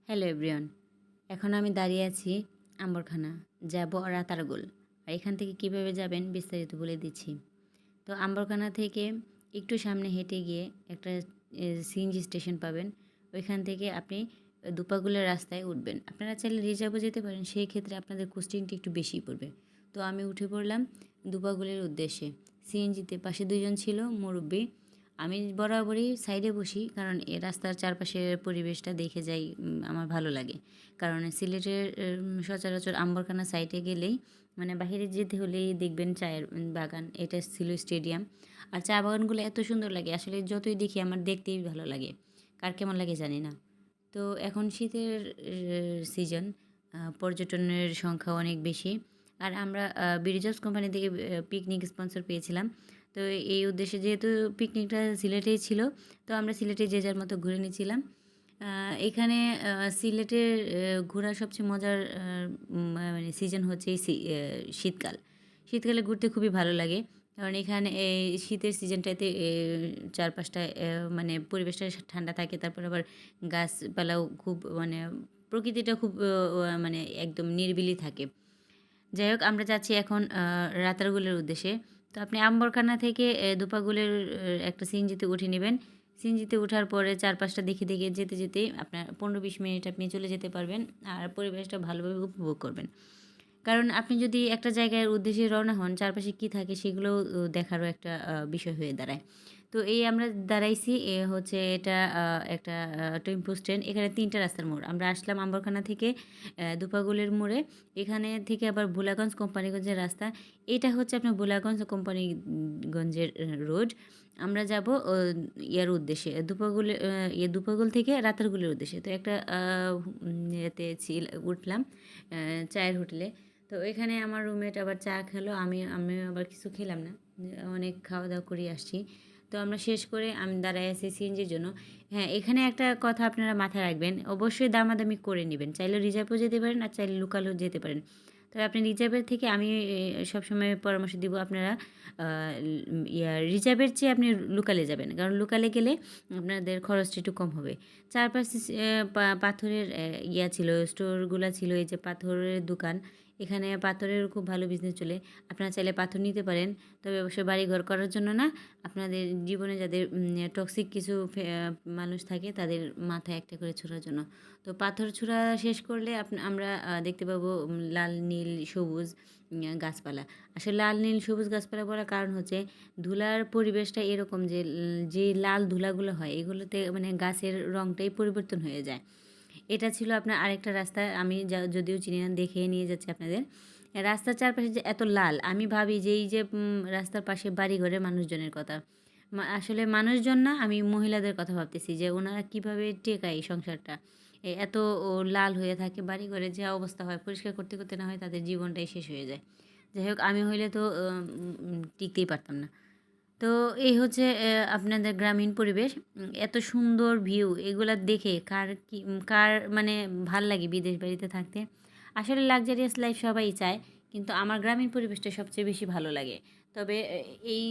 Hello everyone. এখন আমি দাঁড়িয়ে আছি আম্বরখানা, যাব রাতারগুল। আর এখান থেকে কীভাবে যাবেন বিস্তারিত বলে দিচ্ছি। তো আম্বরখানা থেকে একটু সামনে হেঁটে গিয়ে একটা সিএনজি স্টেশন পাবেন। ওইখান থেকে আপনি দুপাগুলের রাস্তায় উঠবেন। আপনারা চাইলে রিজার্ভও যেতে পারেন, সেই ক্ষেত্রে আপনাদের কস্টিংটা একটু বেশিই পড়বে। তো আমি উঠে পড়লাম দুপাগুলের উদ্দেশ্যে সিএনজিতে। পাশে দুজন ছিল মুরব্বি। আমি বরাবরই সাইডে বসি, কারণ এ রাস্তার চারপাশের পরিবেশটা দেখে যাই, আমার ভালো লাগে। কারণ সিলেটের সচরাচর আম্বরখানা সাইডে গেলেই মানে বাহিরে যেতে হলেই দেখবেন চায়ের বাগান, এটা ছিল স্টেডিয়াম। আর চা বাগানগুলো এত সুন্দর লাগে, আসলে যতই দেখি আমার দেখতেই ভালো লাগে। কার কেমন লাগে জানি না। তো এখন শীতের সিজন, পর্যটনের সংখ্যা অনেক বেশি। আর আমরা বিরিজস কোম্পানি থেকে পিকনিক স্পন্সর পেয়েছিলাম। তো এই উদ্দেশ্যে যেহেতু পিকনিকটা সিলেটেই ছিল, তো আমরা সিলেটে যে যার মতো ঘুরে নিয়েছিলাম। এখানে সিলেটের ঘোরার সবচেয়ে মজার মানে সিজন হচ্ছে এই শীতকাল। শীতকালে ঘুরতে খুবই ভালো লাগে, কারণ এখানে এই শীতের সিজনটাতে চারপাশটা মানে পরিবেশটা ঠান্ডা থাকে। তারপর আবার গাছপালাও খুব মানে প্রকৃতিটা খুব মানে একদম নিরিবিলি থাকে। যাই হোক, আমরা যাচ্ছি এখন রাতারগুলের উদ্দেশ্যে। তো আপনি আম্বরখানা থেকে দুপাগুলের একটা সিএনজিতে উঠে নেবেন। সিএনজিতে ওঠার পরে চারপাশটা দেখে দেখে যেতে যেতে আপনার 15-20 মিনিট আপনি চলে যেতে পারবেন। আর পরিবেশটা ভালোভাবে উপভোগ করবেন। কারণ আপনি যদি একটা জায়গার উদ্দেশ্যে রওনা হন, চারপাশে কী থাকে সেগুলোও দেখারও একটা বিষয় হয়ে দাঁড়ায়। তো এই আমরা দাঁড়াইছি, হচ্ছে এটা একটা টেম্পো স্ট্যান্ড। এখানে 3টা রাস্তার মোড়। আমরা আসলাম আম্বরখানা থেকে দুপাগুলের মোড়ে। এখানে থেকে আবার ভোলাগঞ্জ কোম্পানিগঞ্জের রাস্তা। এটা হচ্ছে আপনার ভোলাগঞ্জ কোম্পানিগঞ্জের রোড। আমরা যাব ইয়ার উদ্দেশ্যে, দুপাগুল থেকে রাতারগুলের উদ্দেশ্যে। তো একটা ইয়েতে উঠলাম চায়ের হোটেলে। তো এখানে আমার রুমমেট আবার চা খেলো, আমি আবার কিছু খেলাম না, অনেক খাওয়া দাওয়া করে আসছি। তো আমরা শেষ করে আমি দাঁড়ায় আছি সিএনজির জন্য। হ্যাঁ, এখানে একটা কথা আপনারা মাথায় রাখবেন, অবশ্যই দামাদামি করে নেবেন। চাইলে রিজার্ভও যেতে পারেন, আর চাইলে লোকালও যেতে পারেন। তবে আপনি রিজার্ভের থেকে আমি সবসময় পরামর্শ দিব, আপনারা রিজার্ভের চেয়ে আপনি লোকালে যাবেন, কারণ লোকালে গেলে আপনাদের খরচটা একটু কম হবে। চারপাশে পাথরের ছিল, স্টোরগুলো ছিল, এই যে পাথরের দোকান। এখানে পাথরের খুব ভালো বিজনেস চলে। আপনারা চাইলে পাথর নিতে পারেন, তবে অবশ্যই বাড়িঘর করার জন্য না। আপনাদের জীবনে যাদের টক্সিক কিছু মানুষ থাকে, তাদের মাথায় একটা করে ছোড়ার জন্য। তো পাথর ছোড়া শেষ করলে আমরা দেখতে পাবো লাল নীল সবুজ গাছপালা। আসলে লাল নীল সবুজ গাছপালা বলার কারণ হচ্ছে ধুলার পরিবেশটা এরকম যে যে লাল ধুলাগুলো হয়, এগুলোতে মানে গাছের রঙটাই পরিবর্তন হয়ে যায়। এটা ছিল আপনার আরেকটা রাস্তা, আমি যদিও চিনি না, দেখে নিয়ে যাচ্ছি আপনাদের। রাস্তার চারপাশে যে এত লাল, আমি ভাবি যে এই যে রাস্তার পাশে বাড়িঘরের মানুষজনের কথা, আসলে মানুষজন না, আমি মহিলাদের কথা ভাবতেছি যে ওনারা কীভাবে টেকায় এই সংসারটা। এত লাল হয়ে থাকে বাড়িঘরে, যে অবস্থা হয়, পরিষ্কার করতে করতে না হয় তাদের জীবনটাই শেষ হয়ে যায়। যাই হোক, আমি হইলে তো টিকতেই পারতাম না। তো এই হচ্ছে আপনাদের গ্রামীণ পরিবেশ, এত সুন্দর ভিউ, এগুলা দেখে কার মানে ভাল লাগে বিদেশ বাড়িতে থাকতে। আসলে লাক্সারিয়াস লাইফ সবাই চায়, কিন্তু আমার গ্রামীণ পরিবেশটা সবচেয়ে বেশি ভালো লাগে। তবে এই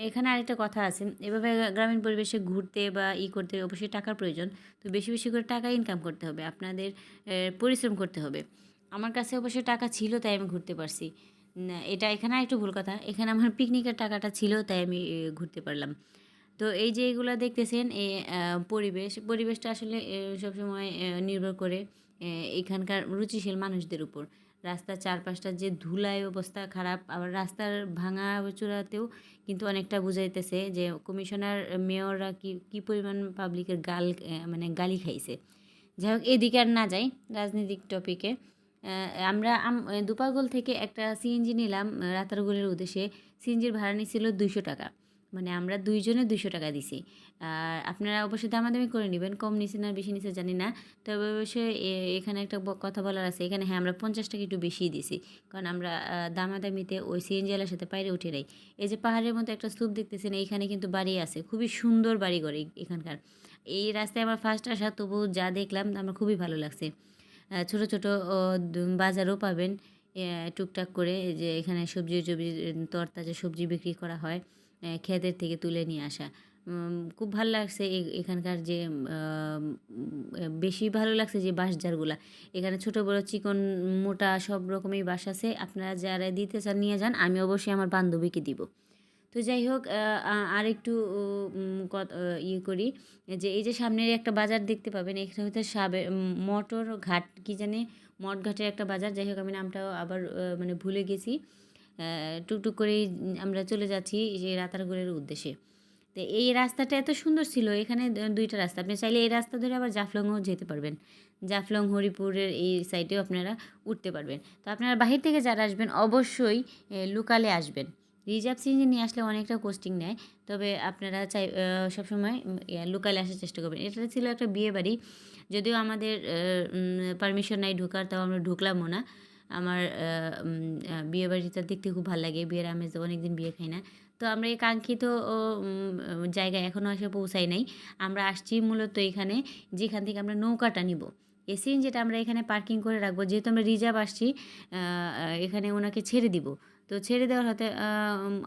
এখানে আরেকটা কথা আছে, এভাবে গ্রামীণ পরিবেশে ঘুরতে বা করতে অবশ্যই টাকার প্রয়োজন। তো বেশি বেশি করে টাকা ইনকাম করতে হবে, আপনাদের পরিশ্রম করতে হবে। আমার কাছে অবশ্যই টাকা ছিল, তাই আমি ঘুরতে পারছি না। এটা এখানে আরেকটু ভুল কথা, এখানে আমার পিকনিকের টাকাটা ছিল, তাই আমি ঘুরতে পারলাম। তো এই যে এগুলো দেখতেছেন, এই পরিবেশটা আসলে সবসময় নির্ভর করে এখানকার রুচিশীল মানুষদের উপর। রাস্তার চারপাশটা যে ধুলায় অবস্থা খারাপ, আবার রাস্তার ভাঙা চূড়াতেও কিন্তু অনেকটা বুঝাইতেছে যে কমিশনার মেয়ররা কি পরিমাণ পাবলিকের মানে গালি খাইছে। যাই হোক, এদিকে আর না যাই রাজনৈতিক টপিকে। আমরা দুপাগল থেকে একটা সিএনজি নিলাম রাতারগুলের উদ্দেশ্যে। সিএনজির ভাড়া নিছিল 200 টাকা, মানে আমরা দুইজনে 200 টাকা দিছি। আর আপনারা অবশ্যই দামাদামি করে নেবেন, কম নিছে না বেশি নিছে জানি না। তবে অবশ্যই এখানে একটা কথা বলার আছে, এখানে হ্যাঁ আমরা 50 টাকা একটু বেশিই দিছি, কারণ আমরা দামাদামিতে ওই সিএনজিওয়ালার সাথে পাইরে উঠে নাই। এই যে পাহাড়ের মতো একটা স্তূপ দেখতেছেন, এইখানে কিন্তু বাড়ি আছে, খুবই সুন্দর বাড়িঘর এখানকার। এই রাস্তায় আমার ফার্স্ট আসা, তবু যা দেখলাম আমার খুবই ভালো লাগছে। ছোট ছোট বাজারও পাবেন টুকটাক করে, যে এখানে সবজি তরতাজা সবজি বিক্রি করা হয়, ক্ষেতের থেকে তুলে নিয়ে আসা। খুব ভালো লাগছে এখানকার যে বেশি ভালো লাগছে যে বাঁশঝাড়গুলা। এখানে ছোট বড় চিকন মোটা সব রকমের বাঁশ আছে। আপনারা যারা দিতে চান নিয়ে যান। আমি অবশ্যই আমার বান্ধবীকে দিব। তো যাই হোক আরেকটু ইয়ে করি যে এই যে সামনের একটা বাজার দেখতে পাবেন, এখানে হচ্ছে মটর ঘাট কি জানি মঠঘাটের একটা বাজার। যাই হোক আমি নামটাও আবার মানে ভুলে গেছি। টুকটুক করেই আমরা চলে যাচ্ছি যে রাতারগুলের উদ্দেশ্যে। তো এই রাস্তাটা এত সুন্দর ছিল, এখানে দুইটা রাস্তা, আপনি চাইলে এই রাস্তা ধরে আবার জাফলংও যেতে পারবেন। জাফলং হরিপুরের এই সাইডেও আপনারা উঠতে পারবেন। তো আপনারা বাহির থেকে যারা আসবেন অবশ্যই লোকালে আসবেন। রিজার্ভ সিএনজি নিয়ে আসলে অনেকটা কোস্টিং নেয়, তবে আপনারা সবসময় লোকালে আসার চেষ্টা করবেন। এটা ছিল একটা বিয়ে বাড়ি, যদিও আমাদের পারমিশন নাই ঢোকার, তাও আমরা ঢুকলামও না। আমার বিয়ে বাড়িটা দেখতে খুব ভালো লাগে, বিয়ের আমেজ, অনেকদিন বিয়ে খাই না। তো আমরা এই কাঙ্ক্ষিত জায়গায় এখনও এসে পৌঁছাই নাই। আমরা আসছি মূলত এখানে, যেখান থেকে আমরা নৌকাটা নিব। এসিন যেটা আমরা এখানে পার্কিং করে রাখবো, যেহেতু আমরা রিজার্ভ আসছি, এখানে ওনাকে ছেড়ে দিব। তো ছেড়ে দেওয়ার হতে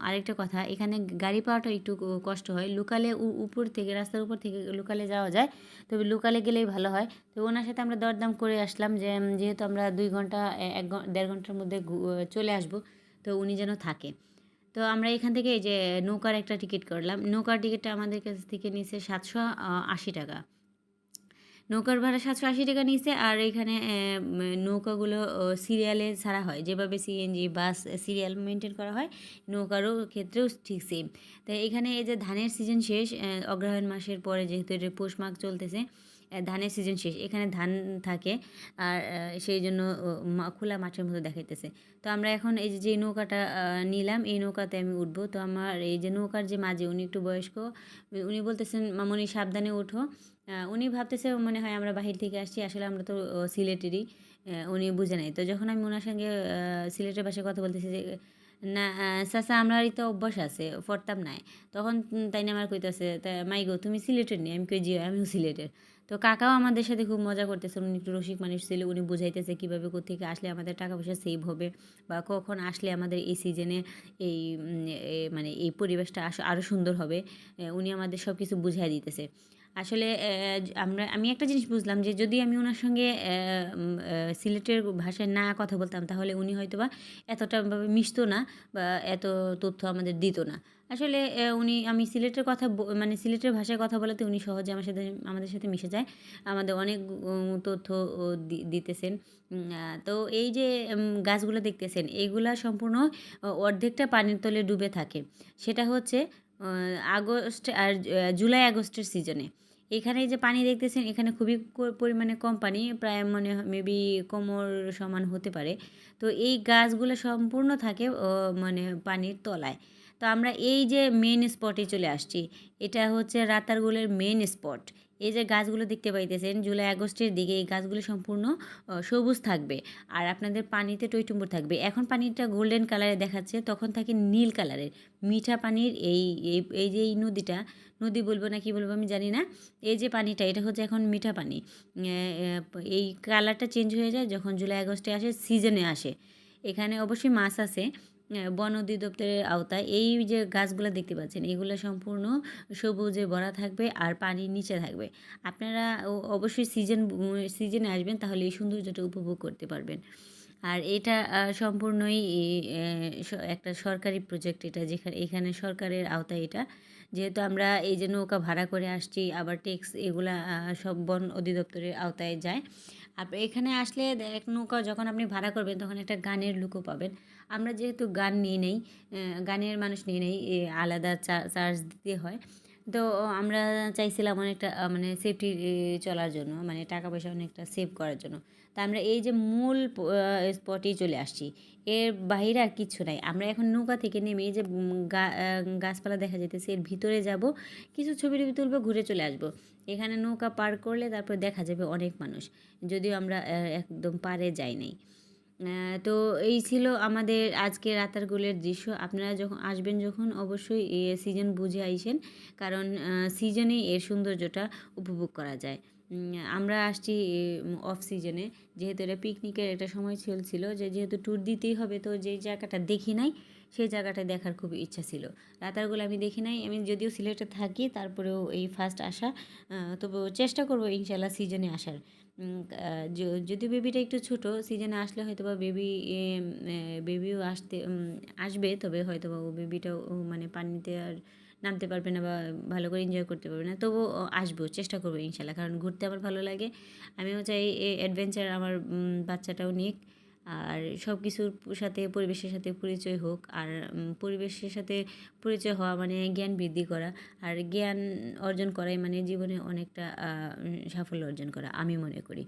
আরেকটা কথা, এখানে গাড়ি পাওয়াটা একটু কষ্ট হয়। লোকালে উপর থেকে, রাস্তার উপর থেকে লোকালে যাওয়া যায়, তবে লোকালে গেলেই ভালো হয়। তো ওনার সাথে আমরা দরদাম করে আসলাম যে যেহেতু আমরা 2 ঘন্টা 1.5 ঘন্টার মধ্যে চলে আসব, তো উনি যেন থাকে। তো আমরা এখান থেকে এই যে নৌকার একটা টিকিট করলাম। নৌকার টিকিটটা আমাদের কাছ থেকে নিছে 780 টাকা। নৌকার ভাড়া 780 টাকা নিছে। আর এখানে নৌকাগুলো সিরিয়ালে ছাড়া হয়, যেভাবে সিএনজি বাস সিরিয়াল মেনটেন করা হয়, নৌকারও ক্ষেত্রেও ঠিক সেম। তাই এখানে এই যে ধানের সিজন শেষ, অগ্রহায়ণ মাসের পরে যেহেতু এটা পৌষ মাস চলতেছে, ধানের সিজন শেষ, এখানে ধান থাকে। আর সেই জন্য খোলা মাঠের মতো দেখাইতেছে। তো আমরা এখন এই যে নৌকাটা নিলাম, এই নৌকাতে আমি উঠবো। তো আমার এই যে নৌকার যে মাঝি, উনি একটু বয়স্ক, উনি বলতেছেন মামুনি সাবধানে ওঠো। উনি ভাবতেছে মনে হয় আমরা বাহির থেকে আসছি, আসলে আমরা তো সিলেটেরই। উনি বুঝে নাই। তো যখন আমি ওনার সঙ্গে সিলেটের ভাষায় কথা বলতেছি যে না চাচা আমরারই তো অভ্যাস আছে, ফরতাম নাই, তখন তাই না আমার কইতেছে তা মাইগো তুমি সিলেটের নি, আমি কই জি আমিও সিলেটের। তো কাকাও আমাদের সাথে খুব মজা করতেছে, উনি একটু রসিক মানুষ ছিল, উনি বুঝাইতেছে কীভাবে কোথেকে আসলে আমাদের টাকা পয়সা সেভ হবে, বা কখন আসলে আমাদের এই সিজনে এই মানে এই পরিবেশটা আরও সুন্দর হবে। উনি আমাদের সব কিছু বুঝাই দিতেছে। আসলে আমি একটা জিনিস বুঝলাম যে যদি আমি ওনার সঙ্গে সিলেটের ভাষায় না কথা বলতাম, তাহলে উনি হয়তোবা এতটা ভাবে মিশতো না, বা এত তথ্য আমাদের দিত না। আসলে আমি সিলেটের কথা মানে সিলেটের ভাষায় কথা বলাতে উনি সহজে আমাদের সাথে মিশে যায়, আমাদের অনেক তথ্য দিতেছেন। তো এই যে গাছগুলো দেখতেছেন, এইগুলা সম্পূর্ণ অর্ধেকটা পানির তলে ডুবে থাকে। সেটা হচ্ছে আগস্ট আর জুলাই আগস্টের সিজনে। এখানে যে পানি দেখতেছেন, এখানে খুবই পরিমাণে কম পানি, প্রায় মনে হয় মেবি কোমর সমান হতে পারে। তো এই গাছগুলো সম্পূর্ণ থাকে মানে পানির তলায়। তো আমরা এই যে মেন স্পটে চলে আসছি, এটা হচ্ছে রাতারগুলের মেন স্পট। এই যে গাছগুলো দেখতে পাইতেছেন জুলাই আগস্টের দিকে, এই গাছগুলো সম্পূর্ণ সবুজ থাকবে, আর আপনাদের পানিতে টইটুম্বুর থাকবে। এখন পানিটা গোল্ডেন কালারে দেখাচ্ছে, তখন থাকে নীল কালারের মিঠা পানির এই এই যে এই নদী বলবো না কি বলবো আমি জানি না, এই যে পানিটা এটা হচ্ছে এখন মিঠা পানি। এই কালারটা চেঞ্জ হয়ে যায় যখন জুলাই আগস্টে আসে, সিজনে আসে। এখানে অবশ্যই মাছ আছে। বন অধিদপ্তরের আওতায় এই যে গাছগুলো দেখতে পাচ্ছেন, এগুলো সম্পূর্ণ সবুজে ভরা থাকবে আর পানির নিচে থাকবে। আপনারা অবশ্যই সিজনে আসবেন, তাহলে এই সৌন্দর্যটা উপভোগ করতে পারবেন। আর এটা সম্পূর্ণই একটা সরকারি প্রজেক্ট, এটা যেখানে এখানে সরকারের আওতায় এটা। যেহেতু আমরা এই যে নৌকা ভাড়া করে আসছি, আবার ট্যাক্স এগুলা সব বন অধিদপ্তরের আওতায় যায়। আর এখানে আসলে এক নৌকা যখন আপনি ভাড়া করবেন, তখন একটা গানের লুকও পাবেন। আমরা যেহেতু গান নিয়ে নেই, গানের মানুষ নিয়ে নেই, আলাদা চার্জ দিতে হয়। তো আমরা চাইছিলাম অনেকটা মানে সেফটি চলার জন্য, মানে টাকা পয়সা অনেকটা সেভ করার জন্য। তা আমরা এই যে মূল স্পটেই চলে আসছি, এর বাহিরে আর কিচ্ছু নাই। আমরা এখন নৌকা থেকে নেমে এই যে গাছপালা দেখা যেতেছে, এর ভিতরে যাব, কিছু ছবি টবি তুলবো, ঘুরে চলে আসবো। এখানে নৌকা পার করলে তারপর দেখা যাবে অনেক মানুষ, যদিও আমরা একদম পারে যাই নাই। তো এই ছিল আমাদের আজকে রাতারগুলের দৃশ্য। আপনারা যখন আসবেন, যখন অবশ্যই সিজন বুঝে আইসেন, কারণ সিজনেই এর সৌন্দর্যটা উপভোগ করা যায়। আমরা আসছি অফ সিজনে, যেহেতু এটা পিকনিকের একটা সময় চলছিল, যেহেতু ট্যুর দিতেই হবে, তো যেই জায়গাটা দেখি নাই সেই জায়গাটা দেখার খুব ইচ্ছা ছিল। রাতারগুল আমি দেখি নাই, আমি যদিও সিলেটে থাকি তারপরেও এই ফার্স্ট আসা, তবু চেষ্টা করবো ইনশাল্লাহ সিজনে আসার। যদিও বেবিটা একটু ছোট, সিজনে আসলে হয়তো বা বেবিও আসবে, তবে হয়তো বা ও বেবিটাও মানে পানিতে আর নামতে পারবে না বা ভালো করে এনজয় করতে পারবে না, তবুও আসবো, চেষ্টা করবো ইনশাল্লাহ, কারণ ঘুরতে আমার ভালো লাগে। আমিও চাই অ্যাডভেঞ্চার আমার বাচ্চাটাও নিক, আর সব কিছুর সাথে পরিবেশের সাথে পরিচয় হোক। আর পরিবেশের সাথে পরিচয় হওয়া মানে জ্ঞান বৃদ্ধি করা, আর জ্ঞান অর্জন করাই মানে জীবনে অনেকটা সাফল্য অর্জন করা আমি মনে করি।